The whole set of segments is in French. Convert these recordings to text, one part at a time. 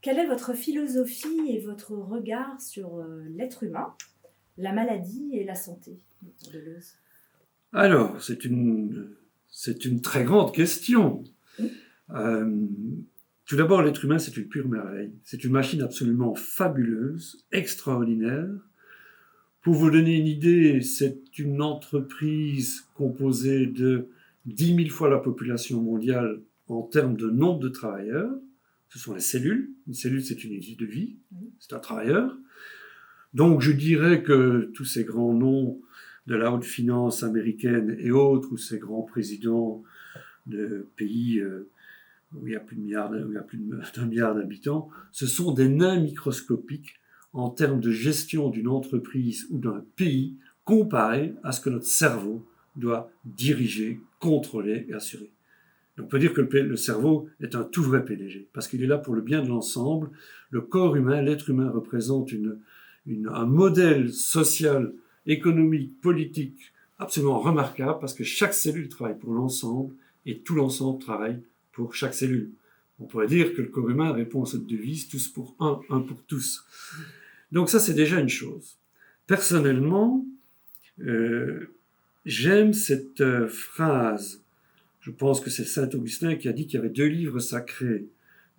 Quelle est votre philosophie et votre regard sur l'être humain, la maladie et la santé, Dr Deleuze? Alors, c'est une très grande question. Tout d'abord, l'être humain, c'est une pure merveille. C'est une machine absolument fabuleuse, extraordinaire. Pour vous donner une idée, c'est une entreprise composée de 10 000 fois la population mondiale en termes de nombre de travailleurs. Ce sont les cellules. Une cellule, c'est une unité de vie. C'est un travailleur. Donc, je dirais que tous ces grands noms de la haute finance américaine et autres, ou ces grands présidents de pays où il y a plus d'un milliard d'habitants, ce sont des nains microscopiques en termes de gestion d'une entreprise ou d'un pays comparé à ce que notre cerveau doit diriger, contrôler et assurer. On peut dire que le cerveau est un tout vrai PDG, parce qu'il est là pour le bien de l'ensemble. Le corps humain, l'être humain représente un modèle social, économique, politique absolument remarquable, parce que chaque cellule travaille pour l'ensemble et tout l'ensemble travaille pour chaque cellule. On pourrait dire que le corps humain répond à cette devise, tous pour un pour tous. Donc ça, c'est déjà une chose. Personnellement, j'aime cette phrase. Je pense que c'est Saint Augustin qui a dit qu'il y avait deux livres sacrés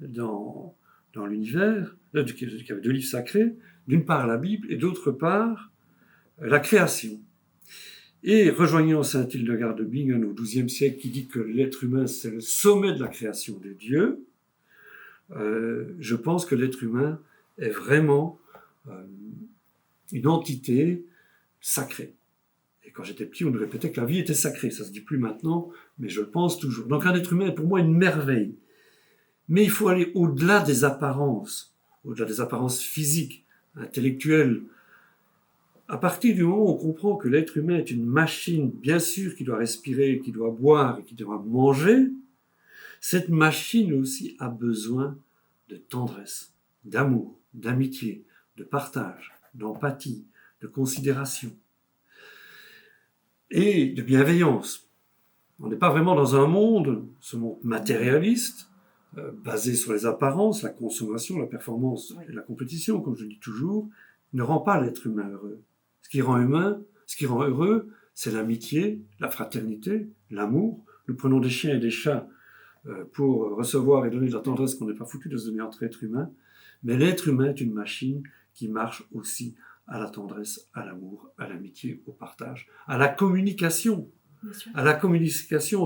dans l'univers, qu'il y avait deux livres sacrés, d'une part la Bible et d'autre part la création. Et rejoignant saint Hildegard de Bingen au XIIe siècle qui dit que l'être humain c'est le sommet de la création de Dieu, je pense que l'être humain est vraiment une entité sacrée. Et quand j'étais petit, on nous répétait que la vie était sacrée. Ça se dit plus maintenant, mais je le pense toujours. Donc un être humain est pour moi une merveille. Mais il faut aller au-delà des apparences physiques, intellectuelles. À partir du moment où on comprend que l'être humain est une machine, bien sûr, qui doit respirer, qui doit boire et qui doit manger, cette machine aussi a besoin de tendresse, d'amour, d'amitié, de partage, d'empathie, de considération et de bienveillance. On n'est pas vraiment dans un monde, ce monde matérialiste, basé sur les apparences, la consommation, la performance et la compétition, comme je dis toujours, ne rend pas l'être humain heureux. Ce qui rend heureux, c'est l'amitié, la fraternité, l'amour. Nous prenons des chiens et des chats pour recevoir et donner de la tendresse qu'on n'est pas foutu de se donner entre êtres humains. Mais l'être humain est une machine qui marche aussi à la tendresse, à l'amour, à l'amitié, au partage, à la communication,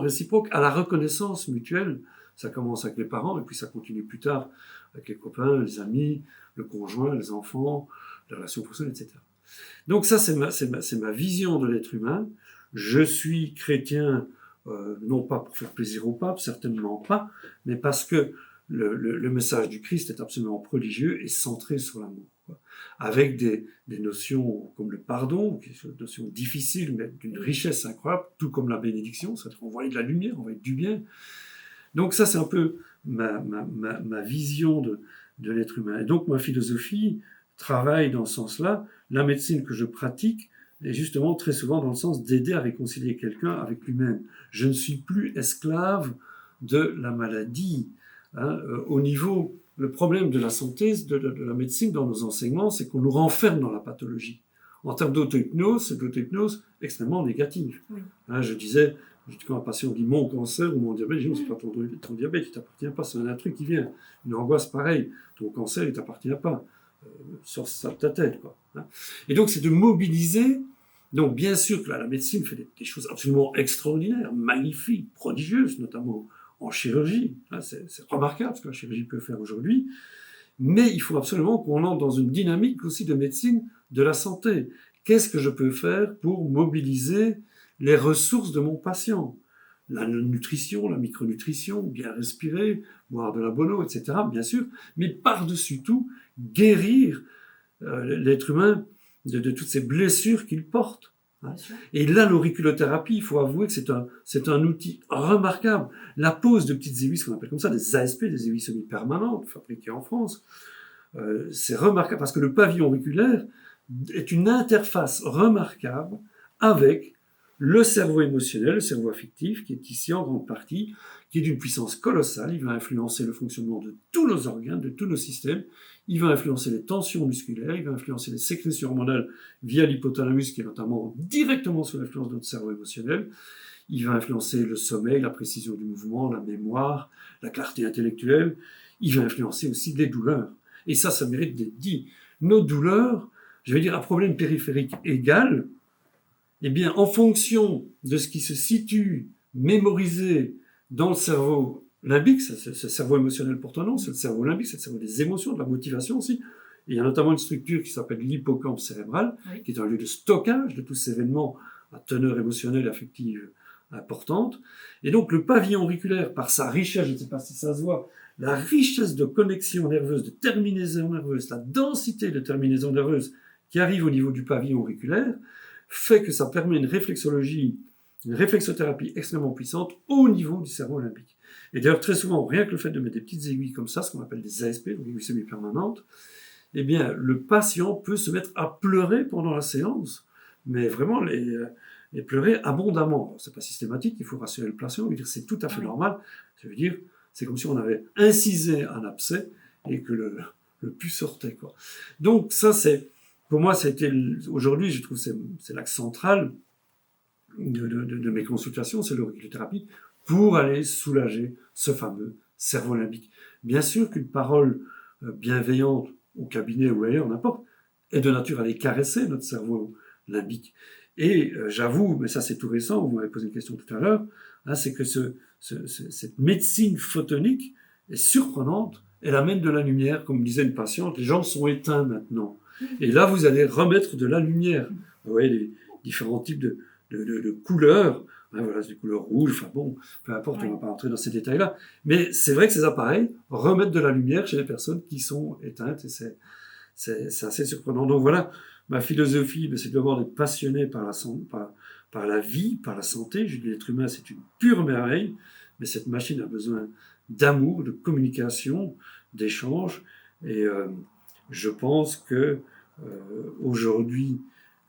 réciproque, à la reconnaissance mutuelle. Ça commence avec les parents et puis ça continue plus tard avec les copains, les amis, le conjoint, les enfants, les relations professionnelles, etc. Donc ça, c'est ma vision de l'être humain. Je suis chrétien, non pas pour faire plaisir au pape, certainement pas, mais parce que le message du Christ est absolument prodigieux et centré sur l'amour, quoi. Avec des notions comme le pardon, qui est une notion difficile, mais d'une richesse incroyable, tout comme la bénédiction, c'est-à-dire qu'on voit de la lumière, on voit du bien. Donc ça, c'est un peu ma vision de l'être humain. Et donc ma philosophie travaille dans ce sens-là. La médecine que je pratique est justement très souvent dans le sens d'aider à réconcilier quelqu'un avec lui-même. Je ne suis plus esclave de la maladie. Le problème de la santé, de la médecine dans nos enseignements, c'est qu'on nous renferme dans la pathologie. En termes d'auto-hypnose, c'est de l'auto-hypnose extrêmement négative. Oui. Je disais, quand un patient dit mon cancer ou mon diabète, je dis non, c'est pas ton diabète, il t'appartient pas, c'est un truc qui vient. Une angoisse pareille, ton cancer, il t'appartient pas. Sors ça de ta tête, quoi. Et donc, c'est de mobiliser. Donc, bien sûr que là, la médecine fait des choses absolument extraordinaires, magnifiques, prodigieuses, notamment en chirurgie. C'est remarquable ce que la chirurgie peut faire aujourd'hui. Mais il faut absolument qu'on entre dans une dynamique aussi de médecine de la santé. Qu'est-ce que je peux faire pour mobiliser les ressources de mon patient? La nutrition, la micronutrition, bien respirer, boire de la bonne eau, etc., bien sûr. Mais par-dessus tout, guérir l'être humain de toutes ces blessures qu'il porte. Et là, l'auriculothérapie, il faut avouer que c'est un outil remarquable. La pose de petites aiguilles, ce qu'on appelle comme ça, des ASP, des aiguilles semi-permanentes, fabriquées en France, c'est remarquable parce que le pavillon auriculaire est une interface remarquable avec le cerveau émotionnel, le cerveau affectif, qui est ici en grande partie, qui est d'une puissance colossale. Il va influencer le fonctionnement de tous nos organes, de tous nos systèmes. Il va influencer les tensions musculaires, il va influencer les sécrétions hormonales via l'hypothalamus, qui est notamment directement sous l'influence de notre cerveau émotionnel. Il va influencer le sommeil, la précision du mouvement, la mémoire, la clarté intellectuelle. Il va influencer aussi les douleurs. Et ça mérite d'être dit. Nos douleurs, je vais dire à problème périphérique égal, eh bien, en fonction de ce qui se situe mémorisé dans le cerveau limbique, c'est le cerveau émotionnel pour ton nom, c'est le cerveau limbique, c'est le cerveau des émotions, de la motivation aussi. Et il y a notamment une structure qui s'appelle l'hippocampe cérébral, qui est un lieu de stockage de tous ces événements à teneur émotionnelle et affective importante. Et donc le pavillon auriculaire, par sa richesse, je ne sais pas si ça se voit, la richesse de connexions nerveuses, de terminaisons nerveuses, la densité de terminaisons nerveuses qui arrive au niveau du pavillon auriculaire, fait que ça permet une réflexologie, une réflexothérapie extrêmement puissante au niveau du cerveau limbique. Et d'ailleurs, très souvent, rien que le fait de mettre des petites aiguilles comme ça, ce qu'on appelle des ASP, donc aiguilles semi-permanentes, eh bien, le patient peut se mettre à pleurer pendant la séance, mais vraiment les pleurer abondamment. Ce n'est pas systématique, il faut rassurer le patient, lui dire c'est tout à fait normal. Ça veut dire, c'est comme si on avait incisé un abcès et que le pus sortait, quoi. Donc ça, pour moi, aujourd'hui, je trouve c'est l'axe central de mes consultations, c'est l'auriculothérapie, pour aller soulager ce fameux cerveau limbique. Bien sûr qu'une parole bienveillante au cabinet ou ailleurs, n'importe, est de nature à aller caresser notre cerveau limbique. Et j'avoue, mais ça c'est tout récent, vous m'avez posé une question tout à l'heure, hein, c'est que cette médecine photonique est surprenante, elle amène de la lumière, comme disait une patiente, les gens sont éteints maintenant. Et là, vous allez remettre de la lumière. Vous voyez les différents types de couleurs, hein, voilà, des couleurs rouges, enfin bon, peu importe, on ne va pas entrer dans ces détails-là. Mais c'est vrai que ces appareils remettent de la lumière chez les personnes qui sont éteintes, et c'est assez surprenant. Donc voilà, ma philosophie, c'est d'abord d'être passionné par la vie, par la santé. Je dis l'être humain, c'est une pure merveille, mais cette machine a besoin d'amour, de communication, d'échange. Et je pense que aujourd'hui,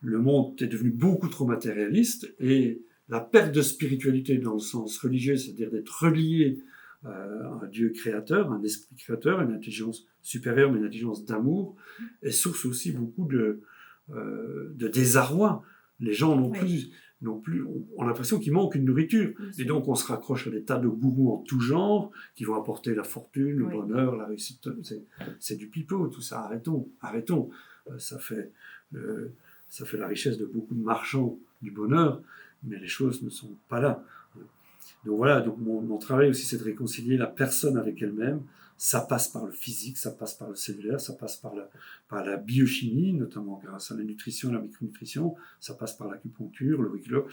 le monde est devenu beaucoup trop matérialiste et la perte de spiritualité dans le sens religieux, c'est-à-dire d'être relié à un Dieu créateur, un esprit créateur, une intelligence supérieure, mais une intelligence d'amour, est source aussi beaucoup de désarroi. Les gens n'ont plus, ont l'impression qu'il manque une nourriture. Et donc on se raccroche à des tas de gourous en tout genre qui vont apporter la fortune, le bonheur, la réussite. C'est du pipeau, tout ça. Arrêtons. Ça fait la richesse de beaucoup de marchands du bonheur, mais les choses ne sont pas là. Donc voilà, donc mon travail aussi, c'est de réconcilier la personne avec elle-même. Ça passe par le physique, ça passe par le cellulaire, ça passe par la biochimie, notamment grâce à la nutrition et la micronutrition, ça passe par l'acupuncture, l'auriculo,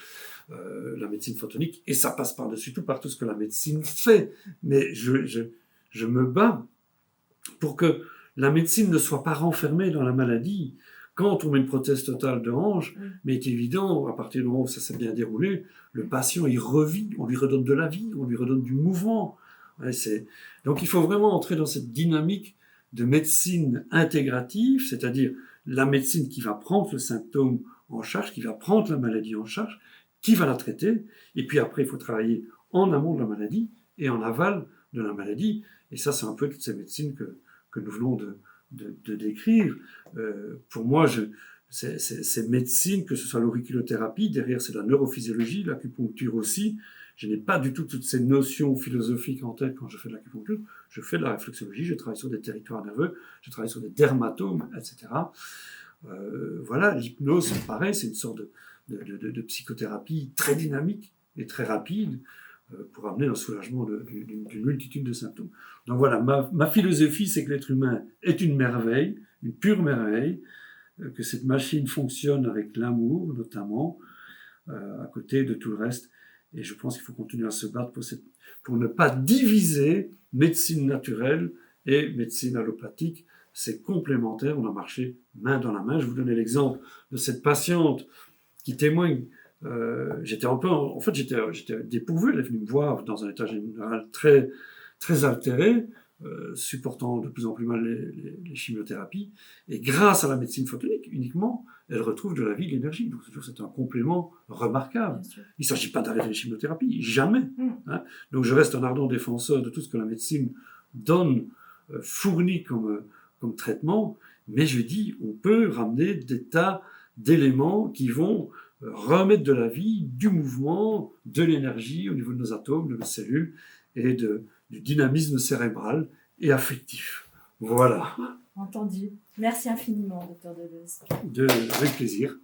la médecine photonique, et ça passe par-dessus tout par tout ce que la médecine fait. Mais je me bats pour que la médecine ne soit pas renfermée dans la maladie. Quand on met une prothèse totale de hanche, mais il est évident, à partir du moment où ça s'est bien déroulé, le patient, il revit, on lui redonne de la vie, on lui redonne du mouvement. Donc il faut vraiment entrer dans cette dynamique de médecine intégrative, c'est-à-dire la médecine qui va prendre le symptôme en charge, qui va prendre la maladie en charge, qui va la traiter, et puis après il faut travailler en amont de la maladie et en aval de la maladie. Et ça, c'est un peu toutes ces médecines que nous venons de décrire. Pour moi, ces médecines, que ce soit l'auriculothérapie, derrière c'est la neurophysiologie, l'acupuncture aussi. Je n'ai pas du tout toutes ces notions philosophiques en tête quand je fais de l'acupuncture. Je fais de la réflexologie, je travaille sur des territoires nerveux, je travaille sur des dermatomes, etc. Voilà, l'hypnose, c'est pareil, c'est une sorte de psychothérapie très dynamique et très rapide pour amener un soulagement d'une multitude de symptômes. Donc voilà, ma philosophie, c'est que l'être humain est une merveille, une pure merveille, que cette machine fonctionne avec l'amour, notamment, à côté de tout le reste. Et je pense qu'il faut continuer à se battre pour ne pas diviser médecine naturelle et médecine allopathique. C'est complémentaire, on a marché main dans la main. Je vous donnais l'exemple de cette patiente qui témoigne. J'étais dépourvu, elle est venue me voir dans un état général très, très altéré, supportant de plus en plus mal les chimiothérapies. Et grâce à la médecine photonique uniquement, elle retrouve de la vie, de l'énergie. Donc c'est un complément remarquable. Bien sûr. Il ne s'agit pas d'arrêter les chimiothérapies, jamais. Hein. Donc je reste un ardent défenseur de tout ce que la médecine donne, fournit comme traitement, mais je dis, on peut ramener des tas d'éléments qui vont remettre de la vie, du mouvement, de l'énergie au niveau de nos atomes, de nos cellules, et du dynamisme cérébral et affectif. Voilà. Entendu. Merci infiniment, docteur Deleuze. Avec plaisir.